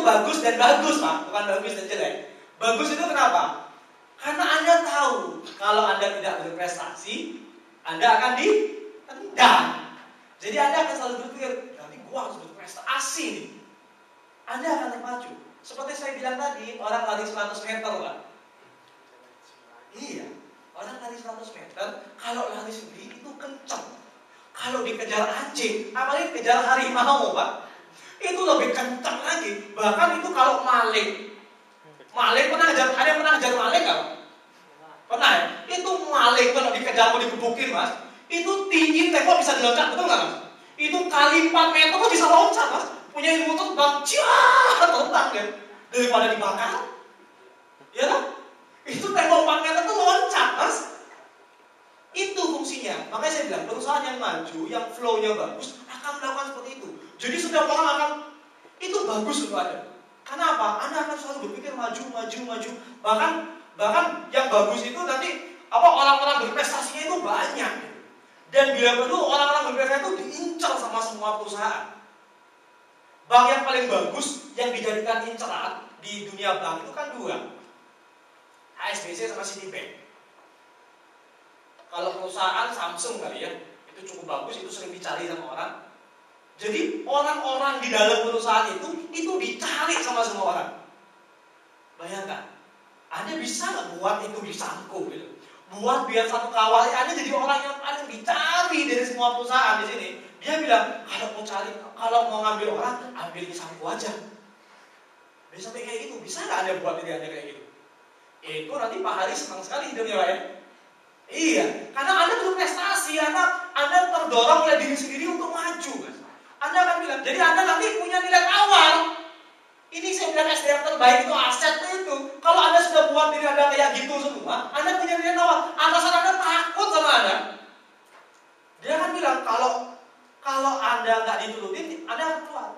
bagus dan bagus, Pak. Bukan bagus dan jelek. Bagus itu kenapa? Karena Anda tahu kalau Anda tidak berprestasi, Anda akan ditendang. Jadi Anda akan selalu berpikir, nanti gua harus berprestasi nih. Anda akan terpacu. Seperti saya bilang tadi, orang lari 100 meter, Pak. Iya, orang lari 100 meter, kalau lari sendiri itu kencang. Kalau dikejar anjing, apalagi kejar harimau, Pak, itu lebih kencang lagi. Bahkan itu kalau maling pernah ngejar, ada yang pernah ngejar maling nggak? Pernah ya? Itu maling kalau dikejar mau digebukin, Mas, itu tinggi tembok bisa diloncat, betul nggak, Mas? Itu kali 4 meter kok bisa loncat, Mas. Punya ilmu terbang, terbang ya, daripada dibakar. Ya kan? Itu tembok 4 meter tuh loncat, Mas. Itu fungsinya. Makanya saya bilang, perusahaan yang maju, yang flow-nya bagus, akan melakukan seperti itu. Jadi setiap orang akan, itu bagus untuk Anda. Karena apa? Anda akan selalu berpikir maju. Bahkan yang bagus itu nanti orang-orang berprestasinya itu banyak. Dan bila perlu orang-orang berprestasi itu diincar sama semua perusahaan. Bank yang paling bagus yang dijadikan inceran di dunia bank itu kan 2. HSBC sama Citibank. Kalau perusahaan Samsung kali ya, itu cukup bagus, itu sering dicari sama orang. Jadi orang-orang di dalam perusahaan itu dicari sama semua orang. Bayangkan, Anda bisa nggak buat itu disangkut gitu? Buat biar satu kawal Anda jadi orang yang paling dicari dari semua perusahaan di sini. Dia bilang, kalau mau ngambil orang, ambil di sangku aja. Bisa sampai kayak gitu, bisa nggak Anda buat diri Anda kayak gitu? Itu nanti Pak Hari senang sekali hidupnya, Pak ya. Iya, karena Anda berprestasi, Anda terdorong oleh diri sendiri untuk maju, Mas. Anda akan bilang, jadi Anda nanti punya nilai tawar. Ini saya bilang SDM terbaik itu aset itu. Kalau Anda sudah buat diri Anda kayak gitu semua, Anda punya nilai tawar. Atasan Anda takut sama Anda. Dia akan bilang, kalau Anda nggak diturutin, Anda akan keluar.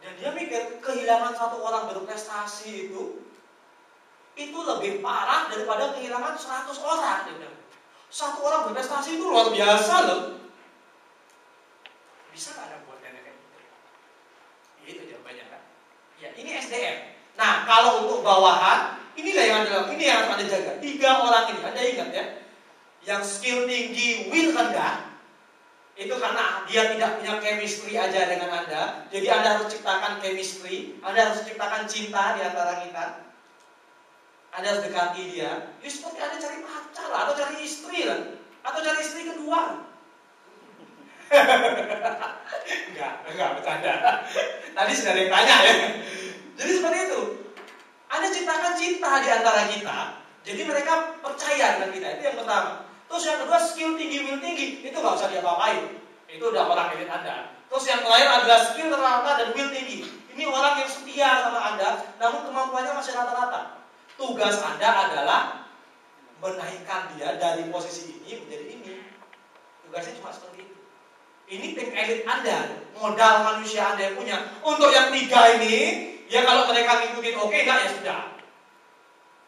Dan dia mikir, kehilangan satu orang berprestasi itu lebih parah daripada kehilangan 100 orang. Dia bilang. 1 orang berprestasi itu luar biasa loh. Bisa nggak Anda buat kayak gitu? Itu jawabannya kan. Ya, ini SDM. Nah, kalau untuk bawahan, inilah yang harus Anda jaga. 3 orang ini, Anda ingat ya, yang skill tinggi, will rendah, itu karena dia tidak punya chemistry aja dengan Anda. Jadi Anda harus ciptakan chemistry, Anda harus ciptakan cinta di antara kita. Anda harus dekati dia. Ya seperti Anda cari pacar lah, atau cari istri lah, atau cari istri kedua. Enggak bercanda. Tadi sudah ada yang tanya ya. Jadi seperti itu. Anda ciptakan cinta di antara kita. Jadi mereka percaya dengan kita. Itu yang pertama. Terus yang kedua, skill tinggi, will tinggi. Itu nggak usah diapa-apain. Itu udah orang elit Anda. Terus yang terakhir adalah skill rata dan will tinggi. Ini orang yang setia sama Anda, namun kemampuannya masih rata-rata. Tugas Anda adalah menaikkan dia dari posisi ini menjadi ini. Tugasnya cuma seperti itu. Ini tim elit Anda, modal manusia Anda yang punya. Untuk yang 3 ini, ya kalau mereka ngikutin oke, enggak ya sudah.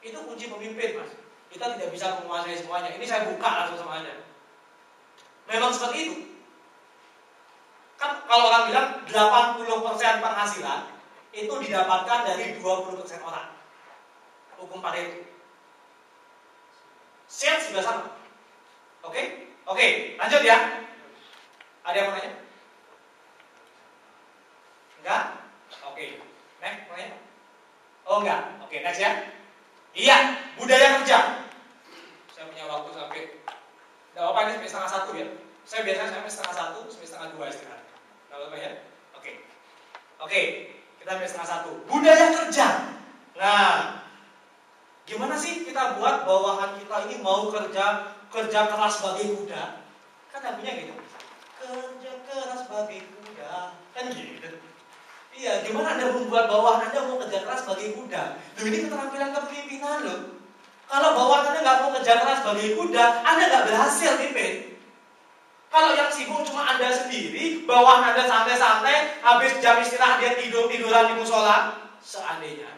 Itu kunci pemimpin, Mas. Kita tidak bisa menguasai semuanya. Ini saya buka langsung sama Anda. Memang seperti itu. Kan kalau orang bilang 80% penghasilan itu didapatkan dari 20% orang. Hukum Pareto. Sales juga sama. Oke, lanjut ya. Ada yang mau nanya? Enggak? Oke. Next, mau nanya? Oh enggak. Oke, next ya. Iya, budaya kerja. Saya punya waktu sampai, enggak apa-apa, ini sampai 1:30 ya. Saya biasanya sampai 1:30, sampai 1:30 istirahat. Enggak apa-apa ya. Oke, kita sampai 1:30. Budaya kerja. Nah, gimana sih kita buat bawahan kita ini mau kerja keras sebagai kuda? Kan lagunya gitu. Kerja keras sebagai kuda. Kan gitu. Iya, gimana Anda membuat bawahan Anda mau kerja keras sebagai kuda? Loh, ini keterampilan kepemimpinan loh. Kalau bawahan Anda nggak mau kerja keras sebagai kuda, Anda nggak berhasil pimpin. Kalau yang sibuk cuma Anda sendiri, bawahan Anda santai-santai, habis jam istirahat dia tiduran di musola, seandainya.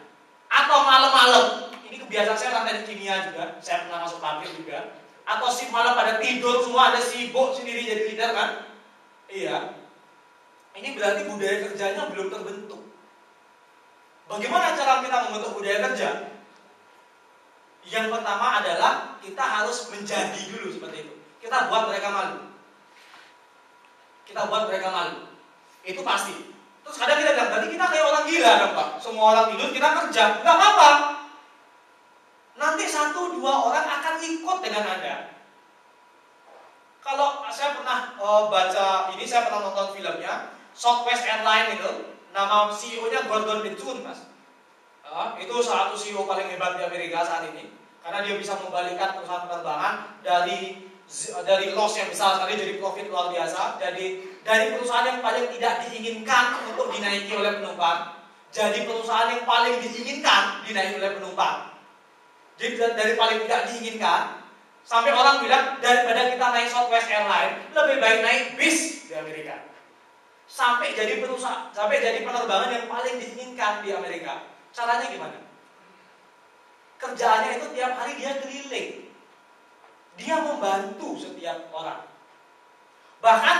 Atau malam-malam, ini kebiasaan saya orang teknik kimia juga, saya pernah masuk pabrik juga. Atau shift malam pada tidur semua, ada sibuk sendiri jadi leader kan? Iya. Ini berarti budaya kerjanya belum terbentuk. Bagaimana cara kita membentuk budaya kerja? Yang pertama adalah kita harus menjadi dulu seperti itu. Kita buat mereka malu. Kita buat mereka malu. Itu pasti. Terus kadang kita bilang, berarti kita kayak orang gila dong Pak. Semua orang tidur, kita kerja. Gak apa-apa. Nanti 1-2 orang akan ikut dengan Anda. Kalau saya pernah baca ini, saya pernah nonton filmnya Southwest Airlines itu, nama CEO-nya Gordon Bethune, Mas. Itu satu CEO paling hebat di Amerika saat ini, karena dia bisa membalikkan perusahaan penerbangan dari loss yang besar sekali jadi profit luar biasa. Jadi dari perusahaan yang paling tidak diinginkan untuk dinaiki oleh penumpang, jadi perusahaan yang paling diinginkan dinaiki oleh penumpang. Jadi dari paling tidak diinginkan, sampai orang bilang daripada kita naik Southwest Airlines, lebih baik naik bis di Amerika. Sampai jadi penerbangan yang paling diinginkan di Amerika. Caranya gimana? Kerjaannya itu tiap hari dia keliling. Dia membantu setiap orang. Bahkan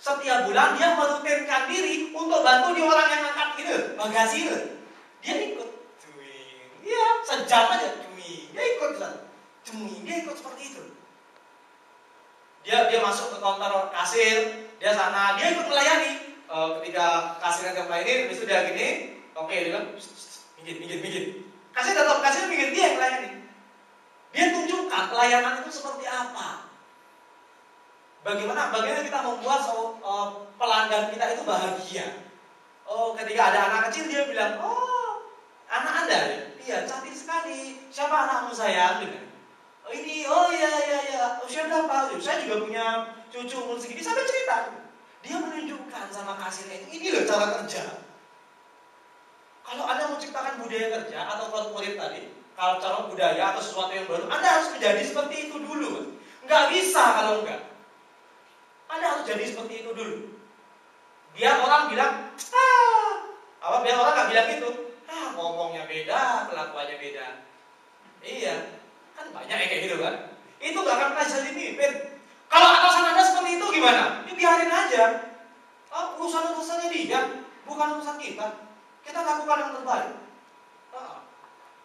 setiap bulan dia merutinkan diri untuk bantu di orang yang angkat bagasi itu. Dia ikut. Iya, sejam aja. Dia ikut. Dia ikut seperti itu. Dia masuk ke counter kasir, dia sana, dia ikut melayani. Ketika kasirnya melayani, habis itu dia gini, oke, dia bilang, minggir. Kasir minggir, dia yang melayani. Dia tunjukkan pelayanan itu seperti apa. Bagaimana kita membuat pelanggan kita itu bahagia. Ketika ada anak kecil dia bilang, anak Anda ya? Iya, cantik sekali. Siapa anakmu sayang? Iya. Usia berapa? Saya juga punya cucu umur segini. Sampai cerita. Dia menunjukkan sama kasirnya ini loh cara kerja. Kalau Anda mau ciptakan budaya kerja atau corporate tadi, kalau cara budaya atau sesuatu yang baru, Anda harus menjadi seperti itu dulu. Nggak bisa kalau enggak. Anda harus jadi seperti itu dulu. Biar orang bilang, biar orang nggak bilang itu. Ngomongnya beda, kelakuannya beda. Iya, kan banyak yang kayak gitu kan. Itu nggak akan pernah jadi mimpin. Kalau atasan Anda seperti itu gimana? Biarin aja. Urusannya dia, bukan urusan kita. Kita lakukan yang terbaik.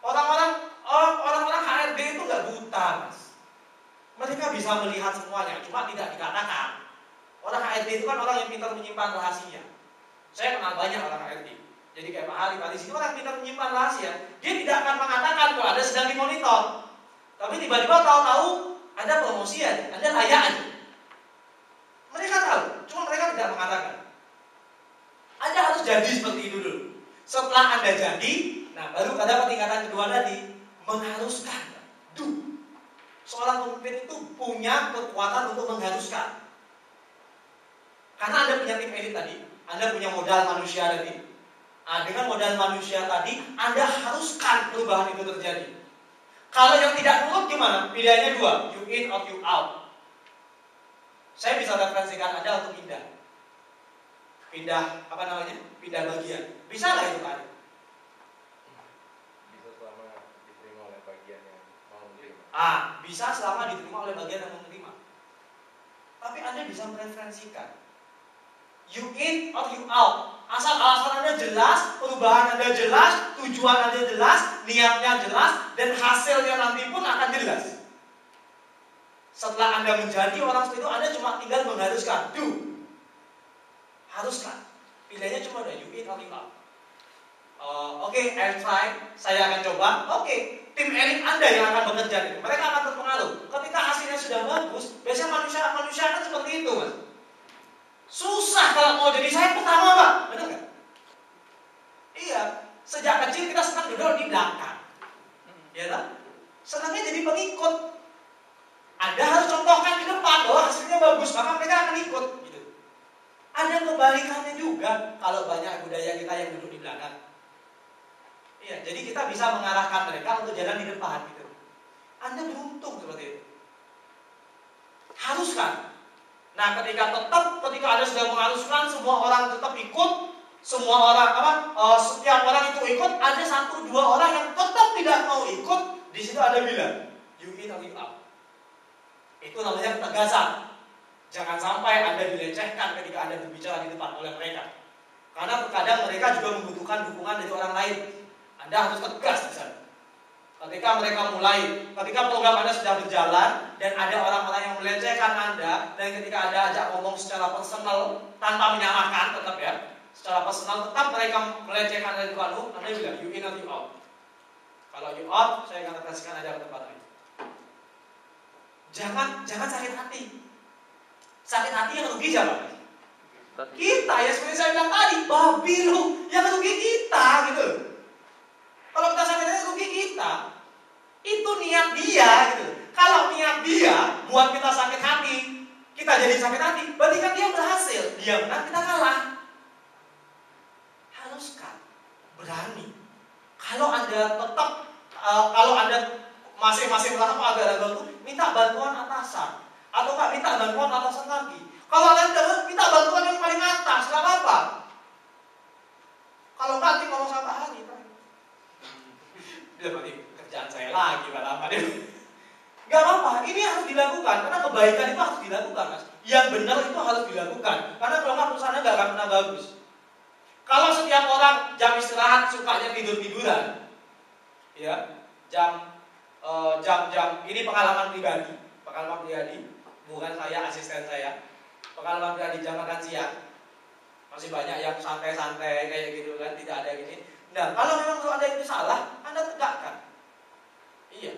Orang-orang HRD itu nggak buta, Mas. Mereka bisa melihat semuanya, cuma tidak dikatakan. Orang HRD itu kan orang yang pintar menyimpan rahasia. Saya kenal banyak orang HRD. Jadi kayak Pak Hari di sini orang yang pintar menyimpan rahasia. Dia tidak akan mengatakan kalau Anda sedang dimonitor. Tapi tiba-tiba tahu-tahu ada promosi aja, Anda layak aja. Mereka tahu, cuma mereka tidak mengatakan. Anda harus jadi seperti itu dulu. Setelah Anda jadi, baru pada tingkatan kedua tadi, mengharuskan. Seorang pemimpin itu punya kekuatan untuk mengharuskan. Karena Anda punya tim elit tadi, Anda punya modal manusia tadi. Dengan modal manusia tadi, Anda haruskan perubahan itu terjadi. Kalau yang tidak nurut gimana? Pilihannya 2, you in or you out. Saya bisa referensikan Anda untuk pindah bagian. Bisa nggak itu Pak? Bisa selama diterima oleh bagian yang mau menerima. Bisa selama diterima oleh bagian yang mau menerima. Tapi Anda bisa mereferensikan you in or you out. Asal alasan Anda jelas, perubahan Anda jelas, tujuan Anda jelas, niatnya jelas, dan hasilnya nanti pun akan jelas. Setelah Anda menjadi orang seperti itu, Anda cuma tinggal mengharuskan. Haruskan. Pilihannya cuma ada you in or you out. Oke, I'll try. Saya akan coba. Oke, tim elit Anda yang akan bekerja itu. Mereka akan terpengaruh. Ketika hasilnya sudah bagus, biasanya manusia kan seperti itu, Mas. Susah kalau mau jadi saya pertama, Pak. Benar nggak? Iya. Sejak kecil kita senang duduk di belakang. Ya kan? Senangnya jadi pengikut. Anda harus contohkan ke depan bahwa hasilnya bagus, maka mereka akan ikut. Gitu. Ada kebalikannya juga kalau banyak budaya kita yang duduk di belakang. Iya, jadi kita bisa mengarahkan mereka untuk jalan di depan. Gitu. Anda beruntung seperti itu. Haruskan. Ketika Anda sudah mengharuskan, semua orang tetap ikut, setiap orang itu ikut, ada 1-2 orang yang tetap tidak mau ikut, di situ Anda bilang, you in or you out. Itu namanya ketegasan. Jangan sampai Anda dilecehkan ketika Anda berbicara di depan oleh mereka. Karena terkadang mereka juga membutuhkan dukungan dari orang lain. Anda harus tegas di sana. Ketika program Anda sudah berjalan dan ada orang-orang yang melecehkan Anda, dan ketika Anda ajak ngomong secara personal tanpa menyalahkan, tetap ya, secara personal tetap mereka melecehkan Anda di depan, Anda bilang you in or you out. Kalau you out, saya akan kasihkan Anda ke tempat lain. Jangan sakit hati. Sakit hati yang rugi siapa? Kita ya, seperti saya bilang tadi, babi lu, yang rugi kita gitu. Kalau kita sakit hati rugi kita. Itu niat dia gitu. Kalau niat dia buat kita sakit hati, kita jadi sakit hati, berarti kan dia berhasil. Dia menang, kita kalah. Haruskah berani. Kalau Anda tetap kalau Anda masing-masing merasa agak ragu, minta bantuan atasan, atau nggak minta bantuan atasan lagi. Kalau Anda minta bantuan yang paling atas, nggak apa-apa. Kalau nggak, nanti ngomong sama ahli. Dia berarti kerjaan saya lagi, apa dia? Nggak apa-apa. Ini harus dilakukan karena kebaikan itu harus dilakukan, Mas. Yang benar itu harus dilakukan. Karena kalau nggak perusahaannya nggak akan pernah bagus. Kalau setiap orang jam istirahat sukanya tidur-tiduran, ya, jam ini pengalaman pribadi, bukan saya, asisten saya. Pengalaman pribadi jam makan siang masih banyak yang santai-santai kayak gitu kan, tidak ada gini. Nah, kalau memang ada itu salah, Anda tegakkan. Iya.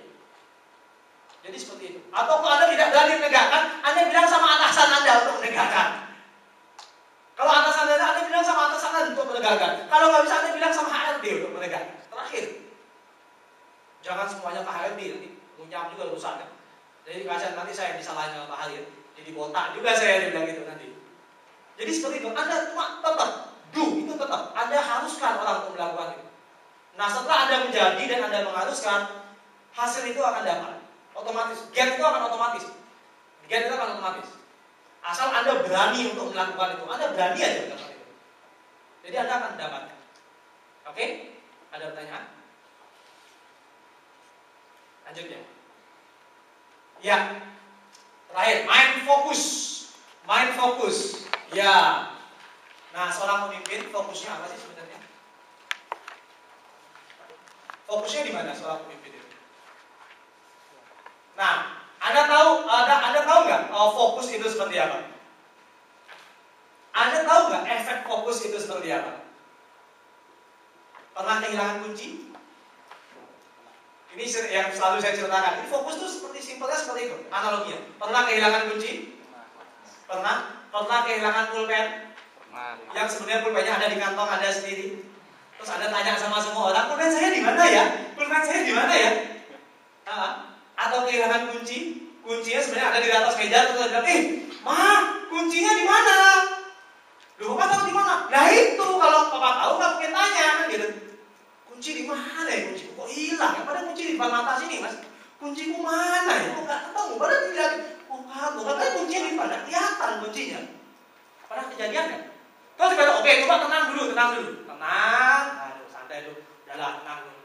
Jadi seperti itu. Atau kalau Anda tidak berani menegakkan, Anda bilang sama atasan Anda untuk menegakkan. Kalau atasan Anda bilang sama atasan Anda untuk menegakkan. Kalau nggak bisa, Anda bilang sama HRD untuk menegakkan. Terakhir, jangan semuanya ke HRD, nanti ngunyam juga urusannya. Jadi kasihan nanti saya disalahin sama Pak Halil, jadi botak juga saya bilang gitu nanti. Jadi seperti itu, Anda cuma tetap itu tetap Anda haruskan orang untuk melakukan itu. Nah, setelah Anda menjadi dan Anda mengharuskan, hasil itu akan dapat otomatis. Get itu akan otomatis. Asal Anda berani untuk melakukan itu, Anda berani aja melakukan itu. Jadi Anda akan mendapatkan. Oke? Ada pertanyaan? Lanjutnya. Ya. Terakhir, mind focus. Ya. Nah, seorang pemimpin fokusnya apa sih sebenarnya? Fokusnya di mana seorang pemimpin itu? Nah, Anda tahu nggak fokus itu seperti apa? Anda tahu nggak efek fokus itu seperti apa? Pernah kehilangan kunci? Ini yang selalu saya ceritakan. Ini fokus itu simpelnya seperti itu. Analoginya. Pernah kehilangan kunci? Pernah kehilangan pulpen? Yang sebenarnya pulpennya ada di kantong Anda sendiri. Terus Anda tanya sama semua orang, pulpen saya di mana ya? Atau kehilangan kuncinya sebenarnya ada di atas meja, terus Anda bilang, Ma, kuncinya di mana? Loh, Papa tahu di mana? Nah itu, kalau Papa tahu nggak mungkin tanya kan gitu. Kunci di mana ya? Kunci kok hilang? Ya padahal kunci di depan mata sini, Mas. Kunciku mana ya? Kok nggak ketemu? Padahal tidak. Katanya kuncinya di mana? Kelihatan kuncinya. Pernah kejadian kan? Terus kita oke, coba tenang dulu. Tenang, aduh santai dulu. Udahlah, tenang dulu.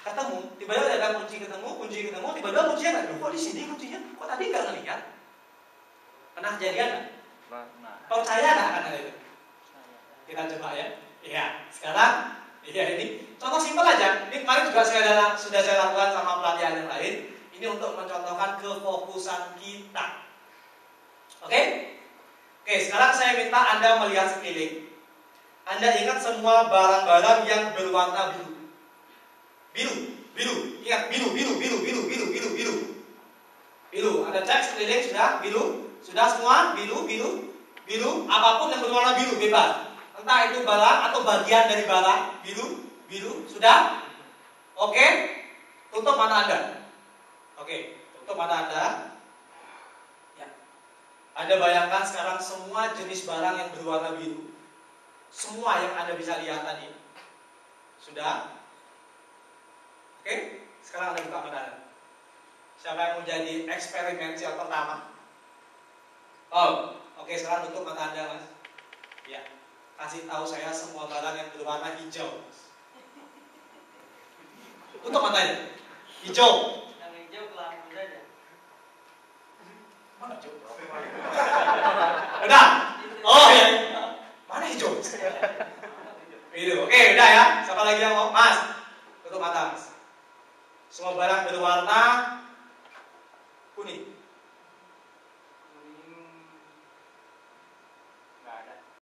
Ketemu, tiba-tiba ada kunci ketemu, tiba-tiba kuncinya nggak. Kok di sini kuncinya? Kok tadi nggak ngelihat? Pernah kejadian nggak? Percaya nggak akan ada itu? Kita coba ya. Iya, sekarang ini contoh simpel aja. Ini kemarin juga sudah saya lakukan sama pelatihan yang lain. Ini untuk mencontohkan kefokusan kita. Oke, sekarang saya minta Anda melihat sekeliling. Anda ingat semua barang-barang yang berwarna biru. Biru. Ingat, biru. Anda cek sekeliling sudah biru. Sudah semua biru. Apapun yang berwarna biru bebas. Entah itu barang atau bagian dari barang biru. Sudah? Oke. Tutup mata Anda. Tutup mata Anda. Ya. Anda bayangkan sekarang semua jenis barang yang berwarna biru. Semua yang Anda bisa lihat tadi. Sudah? Oke. Sekarang Anda buka mata Anda. Siapa yang mau jadi eksperimental pertama? Oke, sekarang tutup mata Anda, Mas. Ya. Kasih tahu saya semua barang yang berwarna hijau. Tutup matanya. Hijau. Yang hijau lampu saja. Mana hijau? Udah. Oh ya. Mana warna hijau. Gitu. Oke, udah ya. Siapa lagi yang mau? Mas, tutup mata, Mas. Semua barang berwarna